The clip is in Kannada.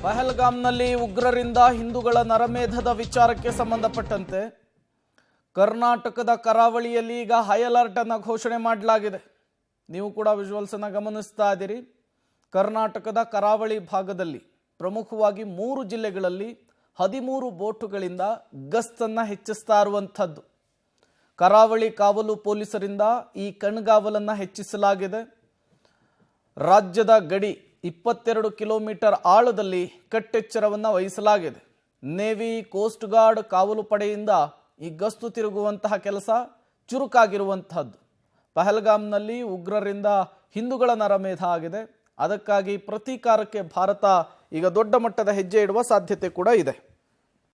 ಪಹಲ್ಗಾಮ್ನಲ್ಲಿ ಉಗ್ರರಿಂದ ಹಿಂದೂಗಳ ನರಮೇಧದ ವಿಚಾರಕ್ಕೆ ಸಂಬಂಧಪಟ್ಟಂತೆ ಕರ್ನಾಟಕದ ಕರಾವಳಿಯಲ್ಲಿ ಈಗ ಹೈ ಅಲರ್ಟ್ ಅನ್ನು ಘೋಷಣೆ ಮಾಡಲಾಗಿದೆ. ನೀವು ಕೂಡ ವಿಜುವಲ್ಸ್ ಅನ್ನು ಗಮನಿಸ್ತಾ ಇದ್ದೀರಿ. ಕರ್ನಾಟಕದ ಕರಾವಳಿ ಭಾಗದಲ್ಲಿ ಪ್ರಮುಖವಾಗಿ 3 ಜಿಲ್ಲೆಗಳಲ್ಲಿ 13 ಬೋಟುಗಳಿಂದ ಗಸ್ತನ್ನು ಹೆಚ್ಚಿಸ್ತಾ ಇರುವಂಥದ್ದು. ಕರಾವಳಿ ಕಾವಲು ಪೊಲೀಸರಿಂದ ಈ ಕಣ್ಗಾವಲನ್ನು ಹೆಚ್ಚಿಸಲಾಗಿದೆ. ರಾಜ್ಯದ ಗಡಿ 22 ಕಿಲೋಮೀಟರ್ ಆಳದಲ್ಲಿ ಕಟ್ಟೆಚ್ಚರವನ್ನು ವಹಿಸಲಾಗಿದೆ. ನೇವಿ, ಕೋಸ್ಟ್ ಗಾರ್ಡ್, ಕಾವಲು ಪಡೆಯಿಂದ ಈ ಗಸ್ತು ತಿರುಗುವಂತಹ ಕೆಲಸ ಚುರುಕಾಗಿರುವಂತಹದ್ದು. ಪಹಲ್ಗಾಮ್ನಲ್ಲಿ ಉಗ್ರರಿಂದ ಹಿಂದೂಗಳ ನರಮೇಧ ಆಗಿದೆ. ಅದಕ್ಕಾಗಿ ಪ್ರತೀಕಾರಕ್ಕೆ ಭಾರತ ಈಗ ದೊಡ್ಡ ಮಟ್ಟದ ಹೆಜ್ಜೆ ಇಡುವ ಸಾಧ್ಯತೆ ಕೂಡ ಇದೆ.